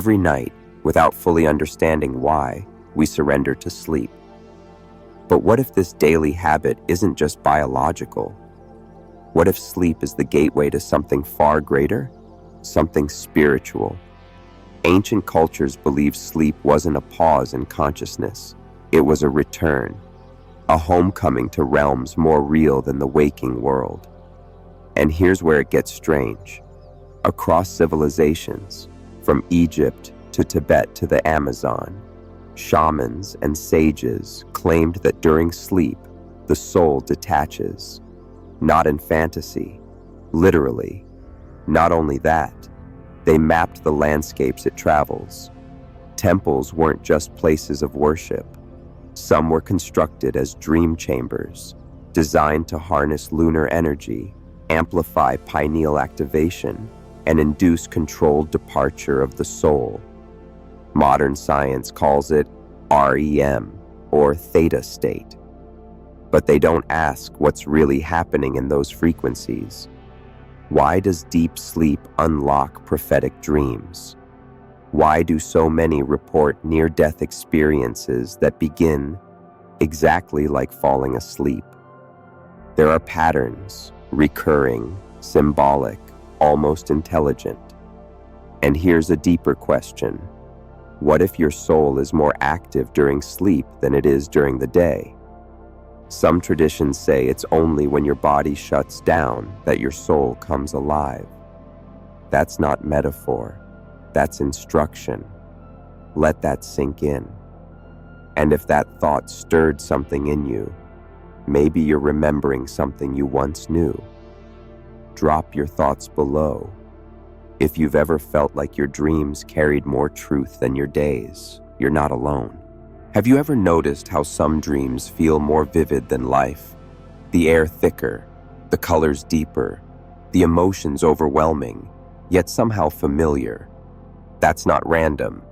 Every night, without fully understanding why, we surrender to sleep. But what if this daily habit isn't just biological? What if sleep is the gateway to something far greater? Something spiritual? Ancient cultures believed sleep wasn't a pause in consciousness. It was a return, a homecoming to realms more real than the waking world. And here's where it gets strange. Across civilizations, from Egypt to Tibet to the Amazon, shamans and sages claimed that during sleep, the soul detaches. Not in fantasy, literally. Not only that, they mapped the landscapes it travels. Temples weren't just places of worship. Some were constructed as dream chambers, designed to harness lunar energy, amplify pineal activation, and induce controlled departure of the soul. Modern science calls it REM, or theta state. But they don't ask what's really happening in those frequencies. Why does deep sleep unlock prophetic dreams? Why do so many report near-death experiences that begin exactly like falling asleep? There are patterns, recurring, symbolic, almost intelligent. And here's a deeper question. What if your soul is more active during sleep than it is during the day? Some traditions say it's only when your body shuts down that your soul comes alive. That's not metaphor. That's instruction. Let that sink in. And if that thought stirred something in you, maybe you're remembering something you once knew. Drop your thoughts below. If you've ever felt like your dreams carried more truth than your days, you're not alone. Have you ever noticed how some dreams feel more vivid than life? The air thicker, the colors deeper, the emotions overwhelming, yet somehow familiar. That's not random.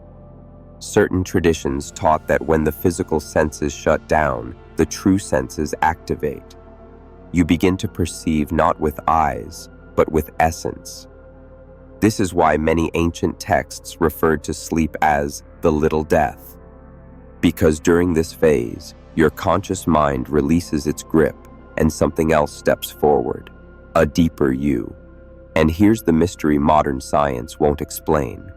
Certain traditions taught that when the physical senses shut down, the true senses activate. You begin to perceive not with eyes, but with essence. This is why many ancient texts referred to sleep as the little death. Because during this phase, your conscious mind releases its grip and something else steps forward, a deeper you. And here's the mystery modern science won't explain.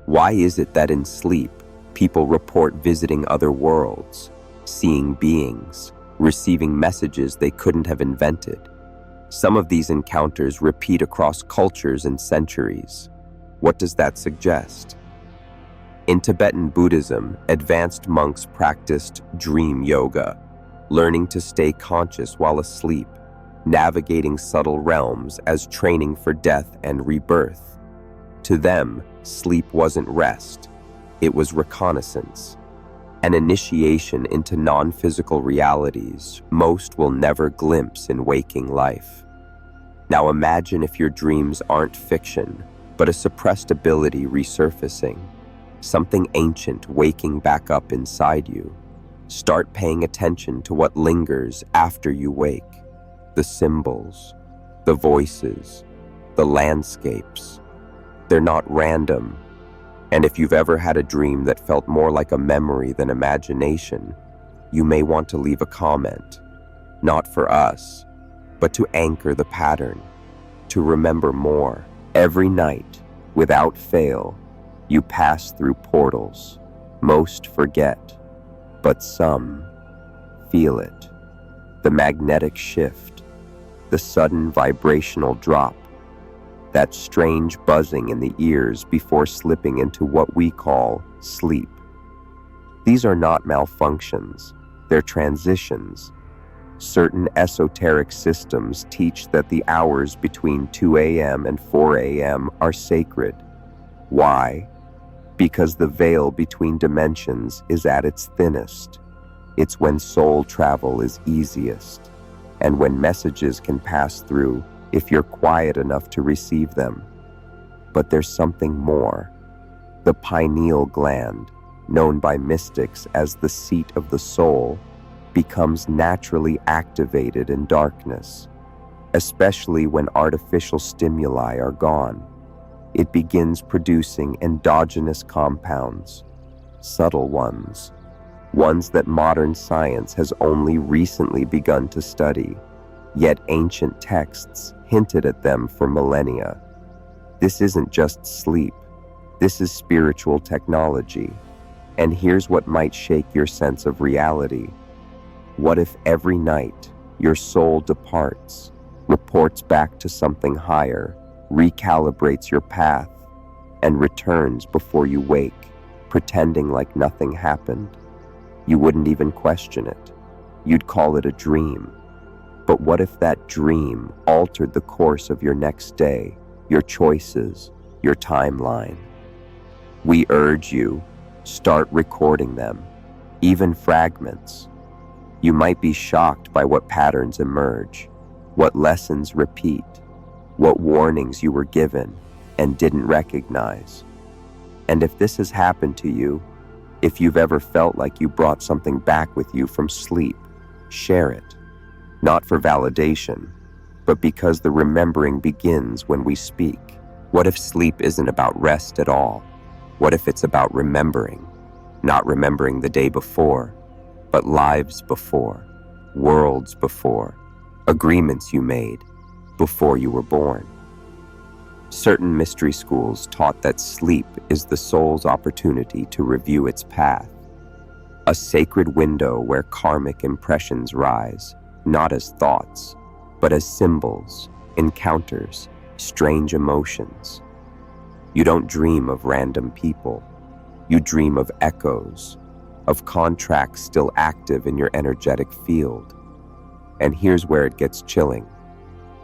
Why is it that in sleep, people report visiting other worlds, seeing beings, receiving messages they couldn't have invented? Some of these encounters repeat across cultures and centuries. What does that suggest? In Tibetan Buddhism, advanced monks practiced dream yoga, learning to stay conscious while asleep, navigating subtle realms as training for death and rebirth. To them, sleep wasn't rest, it was reconnaissance, an initiation into non-physical realities most will never glimpse in waking life. Now imagine if your dreams aren't fiction, but a suppressed ability resurfacing, something ancient waking back up inside you. Start paying attention to what lingers after you wake. The symbols, the voices, the landscapes. They're not random. And if you've ever had a dream that felt more like a memory than imagination, you may want to leave a comment. Not for us, but to anchor the pattern, to remember more. Every night, without fail, you pass through portals. Most forget, but some feel it. The magnetic shift, the sudden vibrational drop, that strange buzzing in the ears before slipping into what we call sleep. These are not malfunctions, they're transitions. Certain esoteric systems teach that the hours between 2 a.m. and 4 a.m. are sacred. Why? Because the veil between dimensions is at its thinnest. It's when soul travel is easiest, and when messages can pass through if you're quiet enough to receive them. But there's something more. The pineal gland, known by mystics as the seat of the soul, becomes naturally activated in darkness, especially when artificial stimuli are gone. it begins producing endogenous compounds, subtle ones that modern science has only recently begun to study, yet ancient texts hinted at them for millennia. This isn't just sleep, this is spiritual technology. And here's what might shake your sense of reality. What if every night your soul departs, reports back to something higher, recalibrates your path, and returns before you wake, pretending like nothing happened? You wouldn't even question it. You'd call it a dream. But what if that dream altered the course of your next day, your choices, your timeline? We urge you, start recording them, even fragments. You might be shocked by what patterns emerge, what lessons repeat, what warnings you were given and didn't recognize. And if this has happened to you, if you've ever felt like you brought something back with you from sleep, share it. Not for validation, but because the remembering begins when we speak. What if sleep isn't about rest at all? What if it's about remembering? Not remembering the day before, but lives before, worlds before, agreements you made before you were born. Certain mystery schools taught that sleep is the soul's opportunity to review its path, a sacred window where karmic impressions rise, not as thoughts, but as symbols, encounters, strange emotions. You don't dream of random people. You dream of echoes, of contracts still active in your energetic field. And here's where it gets chilling.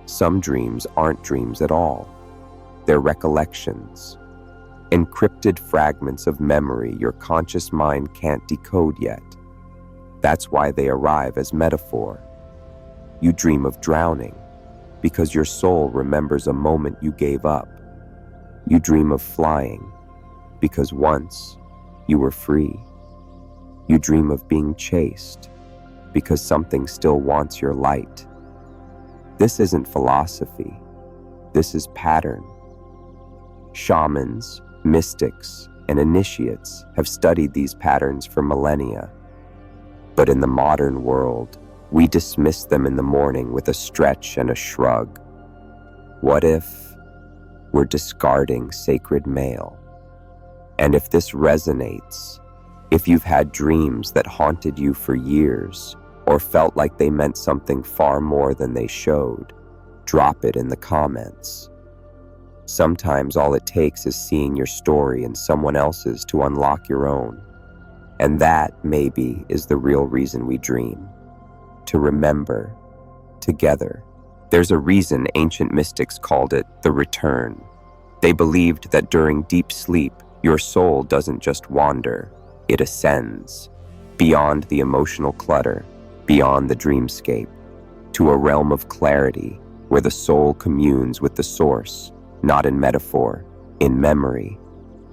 Some dreams aren't dreams at all. They're recollections, encrypted fragments of memory your conscious mind can't decode yet. That's why they arrive as metaphor. You dream of drowning because your soul remembers a moment you gave up. You dream of flying because once you were free. You dream of being chased because something still wants your light. This isn't philosophy. This is pattern. Shamans, mystics, and initiates have studied these patterns for millennia. But in the modern world, we dismiss them in the morning with a stretch and a shrug. What if we're discarding sacred mail? And if this resonates, if you've had dreams that haunted you for years, or felt like they meant something far more than they showed, drop it in the comments. Sometimes all it takes is seeing your story and someone else's to unlock your own. And that, maybe, is the real reason we dream. To remember, together. There's a reason ancient mystics called it the return. They believed that during deep sleep, your soul doesn't just wander, it ascends, beyond the emotional clutter, beyond the dreamscape, to a realm of clarity where the soul communes with the source, not in metaphor, in memory.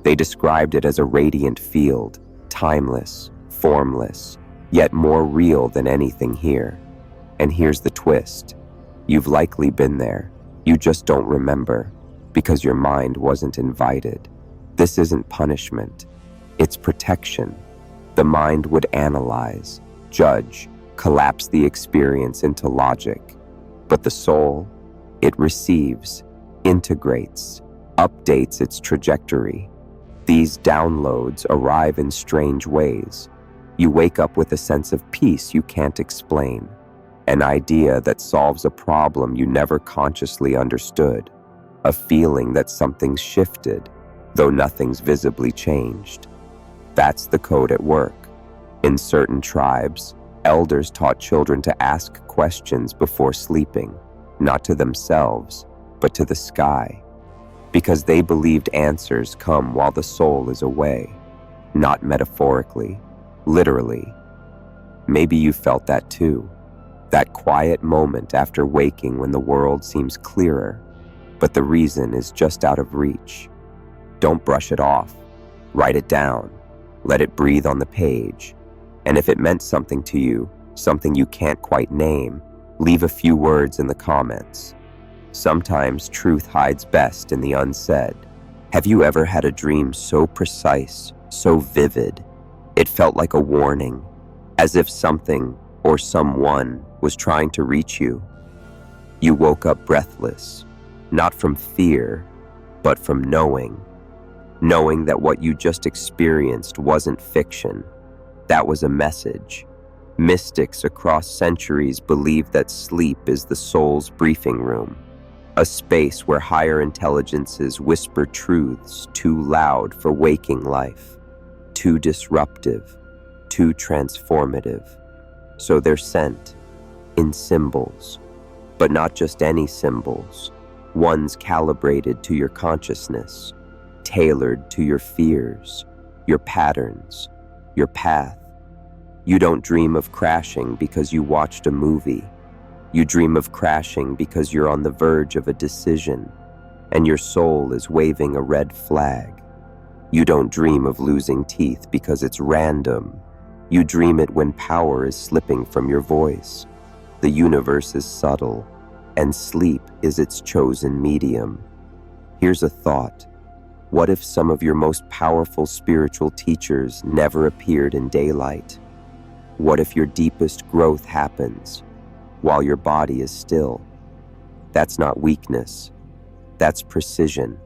They described it as a radiant field, timeless, formless, yet more real than anything here. And here's the twist. You've likely been there. You just don't remember, because your mind wasn't invited. This isn't punishment. It's protection. The mind would analyze, judge, collapse the experience into logic. But the soul, it receives, integrates, updates its trajectory. These downloads arrive in strange ways. You wake up with a sense of peace you can't explain, an idea that solves a problem you never consciously understood, a feeling that something's shifted, though nothing's visibly changed. That's the code at work. In certain tribes, elders taught children to ask questions before sleeping, not to themselves, but to the sky, because they believed answers come while the soul is away, not metaphorically, literally. Maybe you felt that too, that quiet moment after waking when the world seems clearer, but the reason is just out of reach. Don't brush it off. Write it down. Let it breathe on the page. And if it meant something to you, something you can't quite name, leave a few words in the comments. Sometimes truth hides best in the unsaid. Have you ever had a dream so precise, so vivid, it felt like a warning, as if something or someone was trying to reach you? You woke up breathless, not from fear, but from knowing that what you just experienced wasn't fiction. That was a message. Mystics across centuries believe that sleep is the soul's briefing room, a space where higher intelligences whisper truths too loud for waking life, too disruptive, too transformative. So they're sent in symbols, but not just any symbols, ones calibrated to your consciousness, tailored to your fears, your patterns, your path. You don't dream of crashing because you watched a movie. You dream of crashing because you're on the verge of a decision, and your soul is waving a red flag. You don't dream of losing teeth because it's random. You dream it when power is slipping from your voice. The universe is subtle, and sleep is its chosen medium. Here's a thought. What if some of your most powerful spiritual teachers never appeared in daylight? What if your deepest growth happens while your body is still? That's not weakness. That's precision.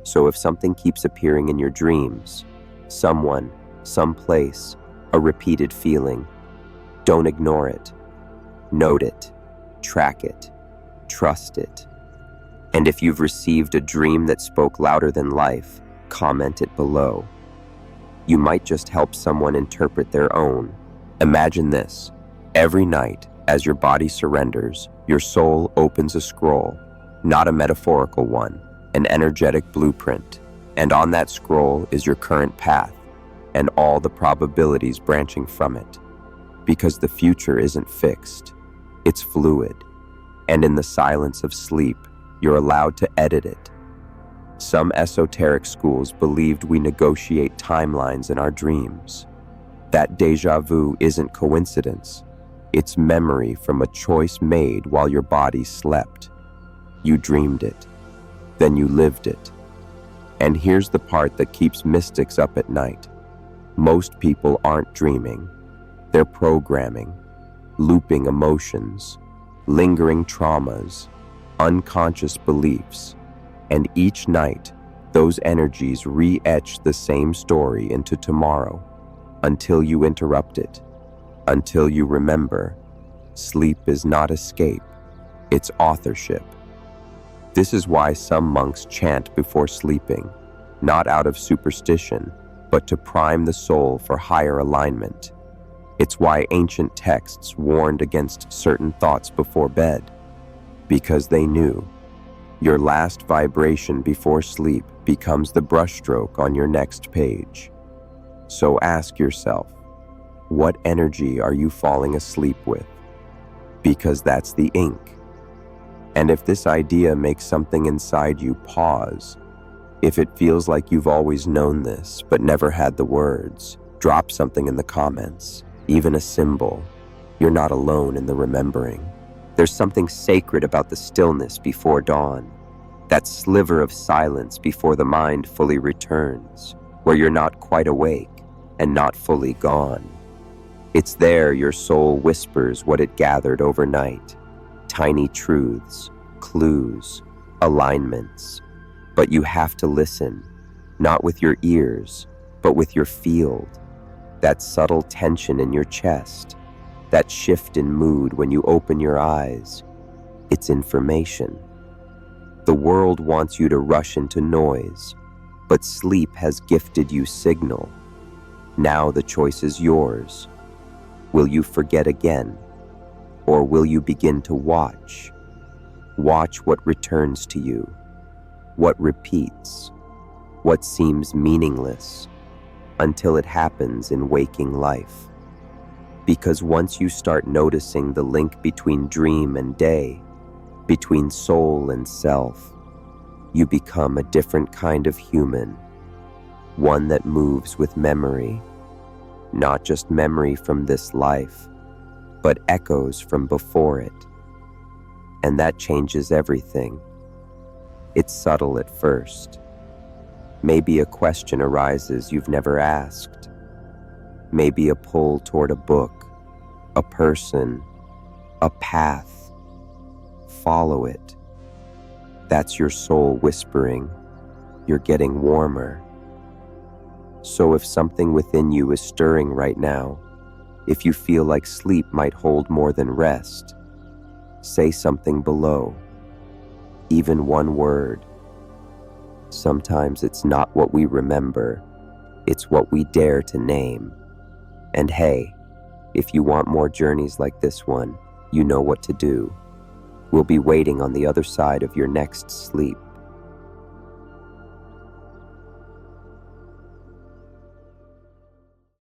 So if something keeps appearing in your dreams, someone, someplace, a repeated feeling, don't ignore it. Note it, track it, trust it. And if you've received a dream that spoke louder than life, comment it below. You might just help someone interpret their own. Imagine this. Every night, as your body surrenders, your soul opens a scroll, not a metaphorical one, an energetic blueprint. And on that scroll is your current path and all the probabilities branching from it. Because the future isn't fixed, it's fluid. And in the silence of sleep, you're allowed to edit it. Some esoteric schools believed we negotiate timelines in our dreams. That déjà vu isn't coincidence. It's memory from a choice made while your body slept. You dreamed it. Then you lived it. And here's the part that keeps mystics up at night. Most people aren't dreaming. They're programming, looping emotions, lingering traumas, unconscious beliefs. And each night, those energies re-etch the same story into tomorrow until you interrupt it, until you remember. Sleep is not escape, it's authorship. This is why some monks chant before sleeping, not out of superstition, but to prime the soul for higher alignment. It's why ancient texts warned against certain thoughts before bed, because they knew your last vibration before sleep becomes the brushstroke on your next page. So ask yourself, what energy are you falling asleep with? Because that's the ink. And if this idea makes something inside you pause, if it feels like you've always known this but never had the words, drop something in the comments, even a symbol. You're not alone in the remembering. There's something sacred about the stillness before dawn, that sliver of silence before the mind fully returns, where you're not quite awake and not fully gone. It's there your soul whispers what it gathered overnight, tiny truths, clues, alignments. But you have to listen, not with your ears, but with your field. That subtle tension in your chest, that shift in mood when you open your eyes. It's information. The world wants you to rush into noise, but sleep has gifted you signal. Now the choice is yours. Will you forget again? Or will you begin to watch? Watch what returns to you, what repeats, what seems meaningless, until it happens in waking life. Because once you start noticing the link between dream and day, between soul and self, you become a different kind of human, one that moves with memory, not just memory from this life, but echoes from before it. And that changes everything. It's subtle at first, Maybe a question arises you've never asked. Maybe a pull toward a book, a person, a path. Follow it. That's your soul whispering. You're getting warmer. So if something within you is stirring right now, if you feel like sleep might hold more than rest, say something below. Even one word. Sometimes it's not what we remember, it's what we dare to name. And hey, if you want more journeys like this one, you know what to do. We'll be waiting on the other side of your next sleep.